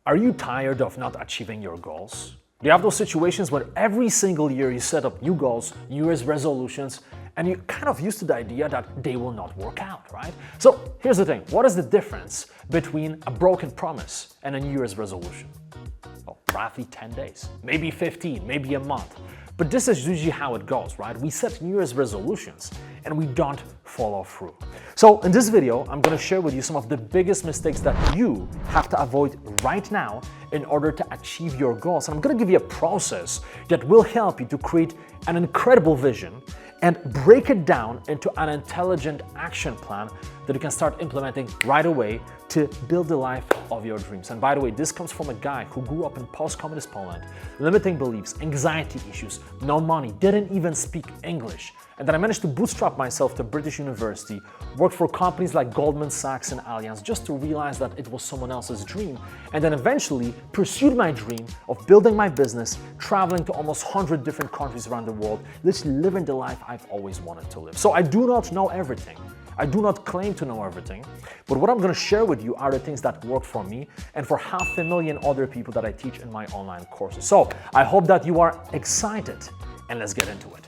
Are you tired of not achieving your goals? Do you have those situations where every single year you set up new goals, New Year's resolutions, and you're kind of used to the idea that they will not work out, right? So here's the thing. What is the difference between a broken promise and a New Year's resolution? Well, roughly 10 days, maybe 15, maybe a month. But this is usually how it goes, right? We set New Year's resolutions and we don't follow through. So in this video, I'm going to share with you some of the biggest mistakes that you have to avoid right now in order to achieve your goals. And I'm going to give you a process that will help you to create an incredible vision and break it down into an intelligent action plan that you can start implementing right away to build the life of your dreams. And by the way, this comes from a guy who grew up in post-communist Poland, limiting beliefs, anxiety issues, no money, didn't even speak English. And then I managed to bootstrap myself to British University, worked for companies like Goldman Sachs and Allianz just to realize that it was someone else's dream. And then eventually pursued my dream of building my business, traveling to almost 100 different countries around the world, literally living the life I've always wanted to live. So I do not know everything. I do not claim to know everything, but what I'm going to share with you are the things that work for me and for 500,000 other people that I teach in my online courses. So I hope that you are excited, and let's get into it.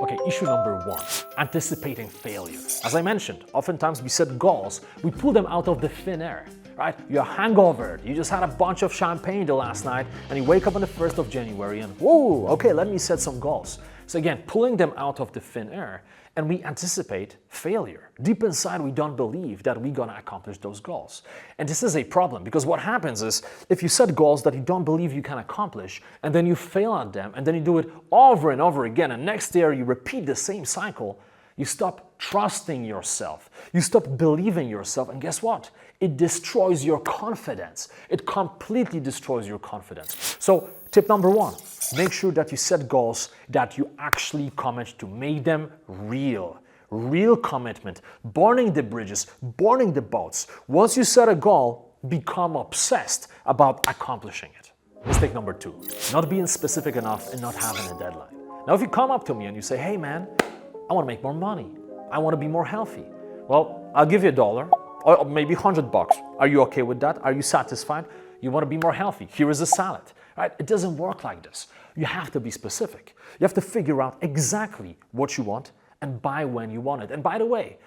Okay, issue number one, anticipating failure. As I mentioned, oftentimes we set goals, we pull them out of the thin air, right? You're hangover, you just had a bunch of champagne the last night, and you wake up on the 1st of January and whoa, okay, let me set some goals. So again, pulling them out of the thin air, and we anticipate failure. Deep inside, we don't believe that we're gonna accomplish those goals. And this is a problem because what happens is if you set goals that you don't believe you can accomplish, and then you fail at them, and then you do it over and over again, and next year you repeat the same cycle, you stop trusting yourself. You stop believing yourself, and guess what? It destroys your confidence. It completely destroys your confidence. So tip number one, make sure that you set goals that you actually commit to. Make them real. Real commitment. Burning the bridges, burning the boats. Once you set a goal, become obsessed about accomplishing it. Mistake number two, not being specific enough and not having a deadline. Now, if you come up to me and you say, hey man, I want to make more money. I want to be more healthy. Well, I'll give you $1 or maybe $100. Are you okay with that? Are you satisfied? You want to be more healthy. Here is a salad, right? It doesn't work like this. You have to be specific. You have to figure out exactly what you want and by when you want it. And by the way,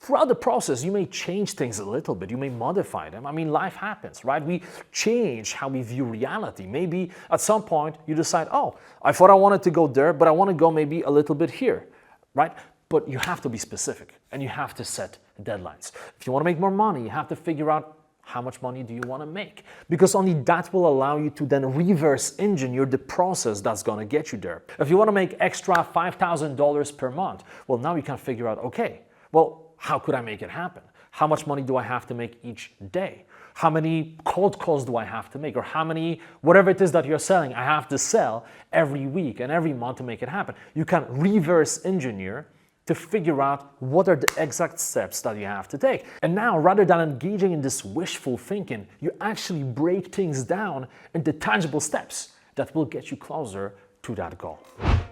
throughout the process, you may change things a little bit. You may modify them. I mean, life happens, right? We change how we view reality. Maybe at some point you decide, oh, I thought I wanted to go there, but I want to go maybe a little bit here, right? But you have to be specific and you have to set deadlines. If you want to make more money, you have to figure out how much money do you want to make? Because only that will allow you to then reverse engineer the process that's going to get you there. If you want to make extra $5,000 per month, well, now you can figure out, okay, well, how could I make it happen? How much money do I have to make each day? How many cold calls do I have to make? Or how many, whatever it is that you're selling, I have to sell every week and every month to make it happen. You can reverse engineer to figure out what are the exact steps that you have to take. And now, rather than engaging in this wishful thinking, you actually break things down into tangible steps that will get you closer to that goal.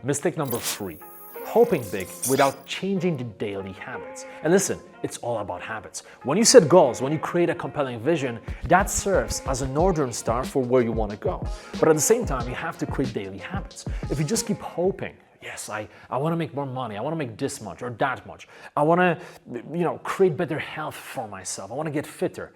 Mistake number three, hoping big without changing the daily habits. And listen, it's all about habits. When you set goals, when you create a compelling vision, that serves as a northern star for where you want to go. But at the same time, you have to create daily habits. If you just keep hoping, yes, I want to make more money. I want to make this much or that much. I want to, create better health for myself. I want to get fitter.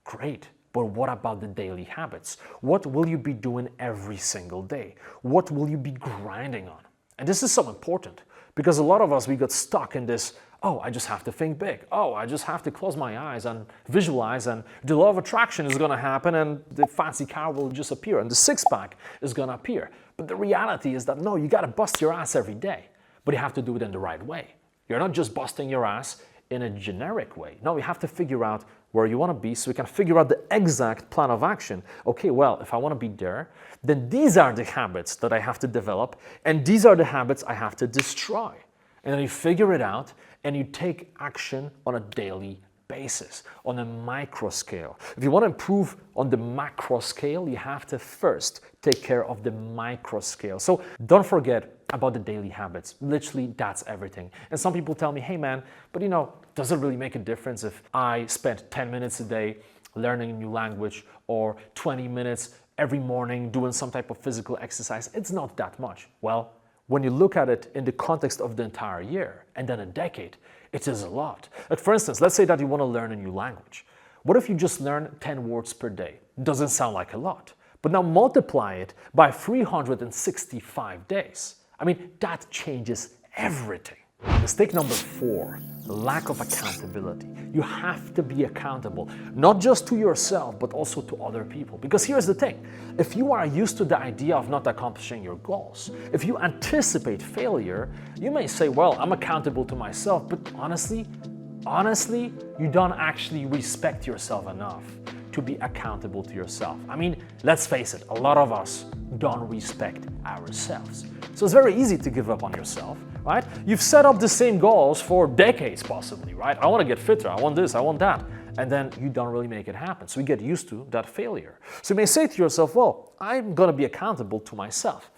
Great. But what about the daily habits? What will you be doing every single day? What will you be grinding on? And this is so important because a lot of us, we got stuck in this, oh, I just have to think big. Oh, I just have to close my eyes and visualize and the law of attraction is going to happen and the fancy car will just appear and the six-pack is going to appear. But the reality is that no, you got to bust your ass every day, but you have to do it in the right way. You're not just busting your ass in a generic way. No, you have to figure out where you want to be so we can figure out the exact plan of action. Okay, well, if I want to be there, then these are the habits that I have to develop and these are the habits I have to destroy. And then you figure it out and you take action on a daily basis, on a micro scale. If you want to improve on the macro scale, you have to first take care of the micro scale. So don't forget, about the daily habits. Literally, that's everything. And some people tell me, hey man, but does it really make a difference if I spend 10 minutes a day learning a new language or 20 minutes every morning doing some type of physical exercise? It's not that much. Well, when you look at it in the context of the entire year and then a decade, it is a lot. Like for instance, let's say that you want to learn a new language. What if you just learn 10 words per day? Doesn't sound like a lot. But now multiply it by 365 days. I mean, that changes everything. Mistake number 4, lack of accountability. You have to be accountable, not just to yourself, but also to other people. Because here's the thing, if you are used to the idea of not accomplishing your goals, if you anticipate failure, you may say, well, I'm accountable to myself, but honestly, you don't actually respect yourself enough to be accountable to yourself. I mean, let's face it, a lot of us don't respect ourselves. So it's very easy to give up on yourself, right? You've set up the same goals for decades possibly, right? I want to get fitter, I want this, I want that. And then you don't really make it happen. So you get used to that failure. So you may say to yourself, well, I'm going to be accountable to myself.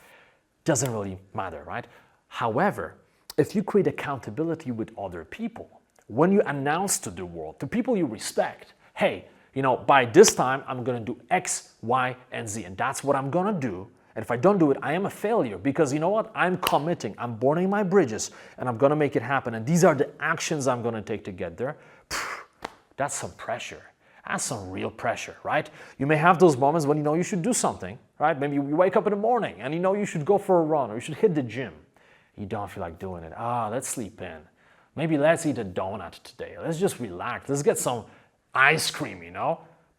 Doesn't really matter, right? However, if you create accountability with other people, when you announce to the world, to people you respect, hey, by this time, I'm going to do X, Y, and Z, and that's what I'm going to do. And if I don't do it, I am a failure because you know what? I'm committing, I'm burning my bridges, and I'm going to make it happen. And these are the actions I'm going to take to get there. That's some pressure. That's some real pressure, right? You may have those moments when you should do something, right? Maybe you wake up in the morning and you should go for a run or you should hit the gym. You don't feel like doing it. Let's sleep in. Maybe let's eat a donut today. Let's just relax. Let's get some ice cream,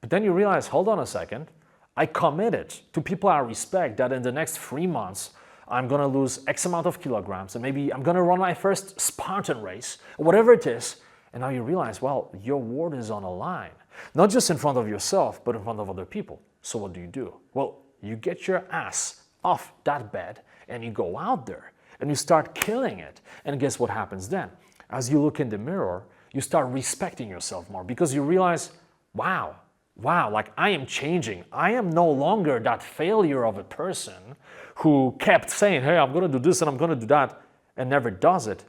But then you realize, hold on a second. I committed to people I respect that in the next 3 months, I'm going to lose X amount of kilograms and maybe I'm going to run my first Spartan race, or whatever it is. And now you realize, well, your word is on a line, not just in front of yourself, but in front of other people. So what do? Well, you get your ass off that bed and you go out there and you start killing it. And guess what happens then? As you look in the mirror, you start respecting yourself more because you realize, wow, like I am changing. I am no longer that failure of a person who kept saying, hey, I'm going to do this and I'm going to do that and never does it.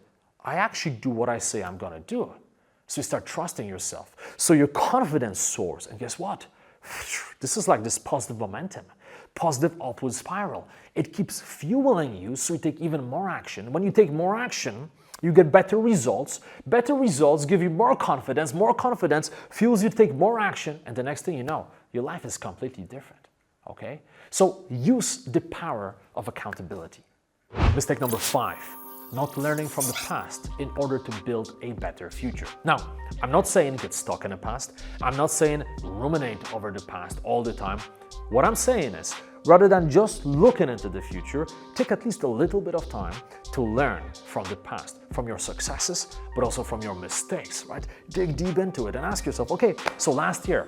I actually do what I say I'm going to do. So you start trusting yourself. So your confidence soars. And guess what? This is like this positive momentum, positive upward spiral. It keeps fueling you so you take even more action. When you take more action, you get better results. Better results give you more confidence. More confidence fuels you to take more action. And the next thing you know, your life is completely different. Okay? So use the power of accountability. Mistake number 5, not learning from the past in order to build a better future. Now, I'm not saying get stuck in the past. I'm not saying ruminate over the past all the time. What I'm saying is, rather than just looking into the future, take at least a little bit of time to learn from the past, from your successes, but also from your mistakes, right? Dig deep into it and ask yourself, okay, so last year,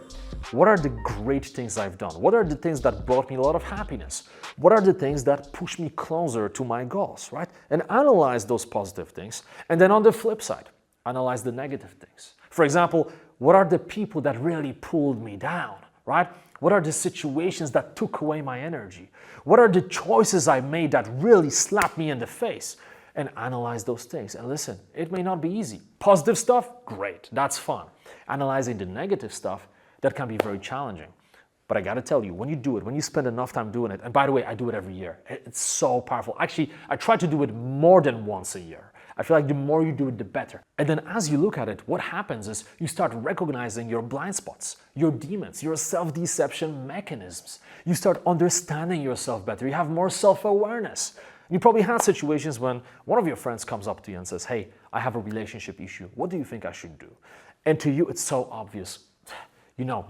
what are the great things I've done? What are the things that brought me a lot of happiness? What are the things that push me closer to my goals, right? And analyze those positive things. And then on the flip side, analyze the negative things. For example, what are the people that really pulled me down, right? What are the situations that took away my energy? What are the choices I made that really slapped me in the face? And analyze those things. And listen, it may not be easy. Positive stuff, great, that's fun. Analyzing the negative stuff, that can be very challenging. But I gotta tell you, when you do it, when you spend enough time doing it, and by the way, I do it every year. It's so powerful. Actually, I try to do it more than once a year. I feel like the more you do it, the better. And then as you look at it, what happens is you start recognizing your blind spots, your demons, your self-deception mechanisms. You start understanding yourself better. You have more self-awareness. You probably had situations when one of your friends comes up to you and says, hey, I have a relationship issue. What do you think I should do? And to you, it's so obvious.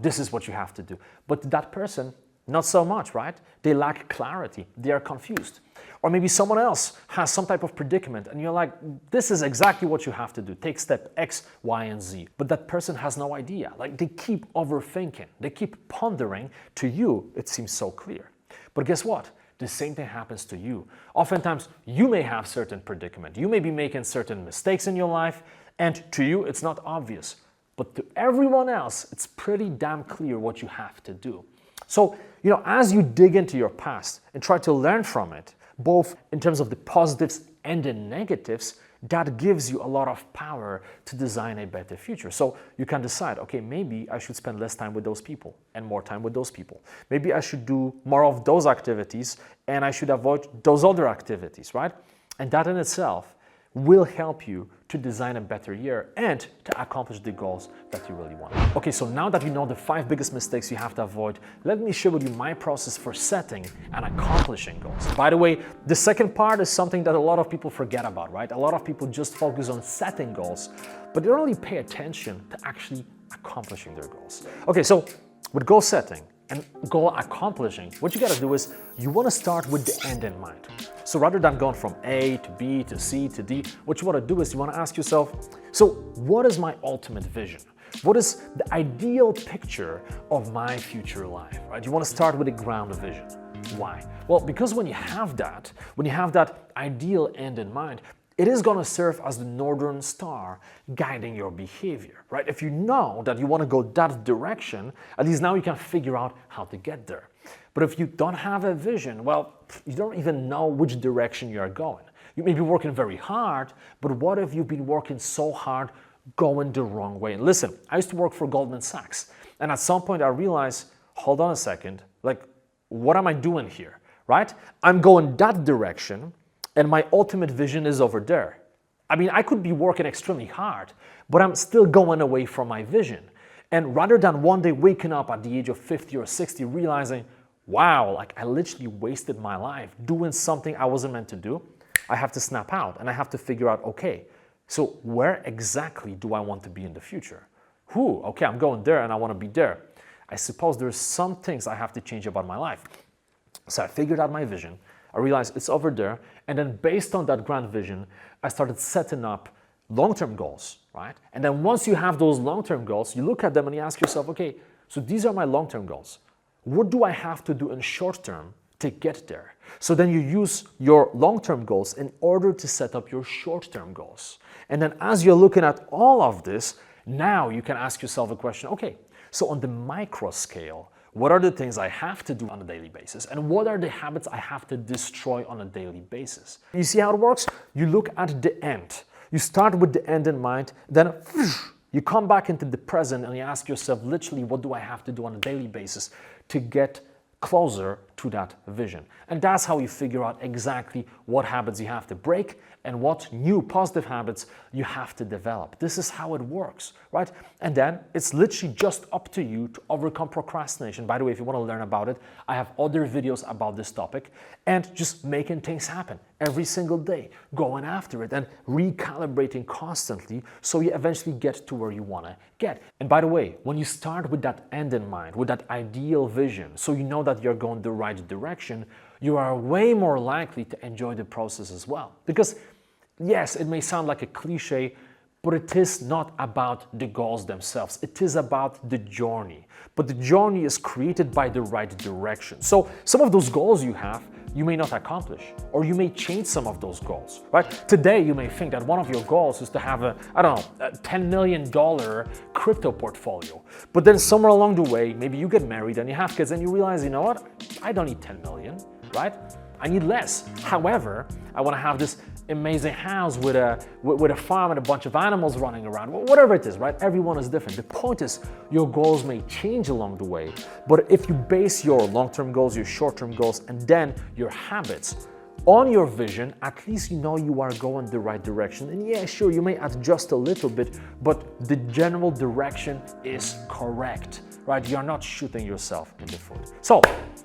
This is what you have to do. But to that person, not so much, right? They lack clarity. They are confused. Or maybe someone else has some type of predicament and you're like, this is exactly what you have to do. Take step X, Y, and Z. But that person has no idea. Like they keep overthinking. They keep pondering. To you, it seems so clear. But guess what? The same thing happens to you. Oftentimes, you may have certain predicament. You may be making certain mistakes in your life. And to you, it's not obvious. But to everyone else, it's pretty damn clear what you have to do. So, as you dig into your past and try to learn from it, both in terms of the positives and the negatives, that gives you a lot of power to design a better future. So you can decide, okay, maybe I should spend less time with those people and more time with those people. Maybe I should do more of those activities and I should avoid those other activities, right? And that in itself will help you to design a better year and to accomplish the goals that you really want. Okay, so now that you know the 5 biggest mistakes you have to avoid, let me share with you my process for setting and accomplishing goals. By the way, the second part is something that a lot of people forget about, right? A lot of people just focus on setting goals, but they don't really pay attention to actually accomplishing their goals. Okay, so with goal setting and goal accomplishing, what you gotta do is you wanna start with the end in mind. So rather than going from A to B to C to D, what you want to do is you want to ask yourself, so what is my ultimate vision? What is the ideal picture of my future life, right? You want to start with a ground vision. Why? Well, because when you have that ideal end in mind, it is going to serve as the northern star guiding your behavior, right? If you know that you want to go that direction, at least now you can figure out how to get there. But if you don't have a vision, well, you don't even know which direction you are going. You may be working very hard, but what if you've been working so hard going the wrong way? And listen, I used to work for Goldman Sachs, and at some point I realized, hold on a second, like, what am I doing here, right? I'm going that direction, and my ultimate vision is over there. I mean, I could be working extremely hard, but I'm still going away from my vision. And rather than one day waking up at the age of 50 or 60 realizing, wow, like I literally wasted my life doing something I wasn't meant to do, I have to snap out and I have to figure out, okay, so where exactly do I want to be in the future? Okay, I'm going there and I want to be there. I suppose there's some things I have to change about my life. So I figured out my vision. I realized it's over there. And then based on that grand vision, I started setting up long-term goals, right? And then once you have those long-term goals, you look at them and you ask yourself, okay, so these are my long-term goals. What do I have to do in short term to get there? So then you use your long-term goals in order to set up your short-term goals. And then as you're looking at all of this, now you can ask yourself a question, okay, so on the micro scale, what are the things I have to do on a daily basis? And what are the habits I have to destroy on a daily basis? You see how it works? You look at the end. You start with the end in mind, then you come back into the present and you ask yourself, literally, what do I have to do on a daily basis to get closer to that vision? And that's how you figure out exactly what habits you have to break and what new positive habits you have to develop. This is how it works, right? And then it's literally just up to you to overcome procrastination. By the way, if you want to learn about it, I have other videos about this topic, and just making things happen every single day, going after it and recalibrating constantly so you eventually get to where you want to get. And by the way, when you start with that end in mind, with that ideal vision, so you know that you're going the right direction, you are way more likely to enjoy the process as well. Because yes, it may sound like a cliche, but it is not about the goals themselves. It is about the journey. But the journey is created by the right direction. So some of those goals you have, you may not accomplish, or you may change some of those goals, right? Today, you may think that one of your goals is to have a $10 million crypto portfolio. But then somewhere along the way, maybe you get married and you have kids and you realize, you know what? I don't need 10 million, right? I need less. However, I want to have this amazing house with a farm and a bunch of animals running around, whatever it is, right? Everyone is different. The point is your goals may change along the way, but if you base your long-term goals, your short-term goals, and then your habits on your vision, at least you know you are going the right direction. And yeah, sure, you may adjust a little bit, but the general direction is correct, right? You're not shooting yourself in the foot. So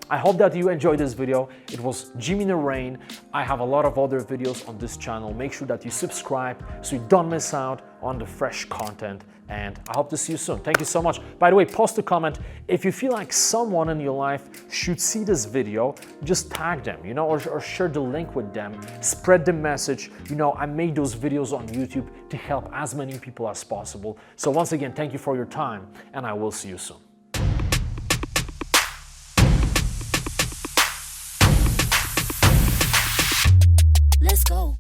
I hope that you enjoyed this video. It was Jimmy Naraine. I have a lot of other videos on this channel. Make sure that you subscribe so you don't miss out on the fresh content. And I hope to see you soon. Thank you so much. By the way, post a comment. If you feel like someone in your life should see this video, just tag them, or share the link with them. Spread the message. I made those videos on YouTube to help as many people as possible. So once again, thank you for your time, and I will see you soon.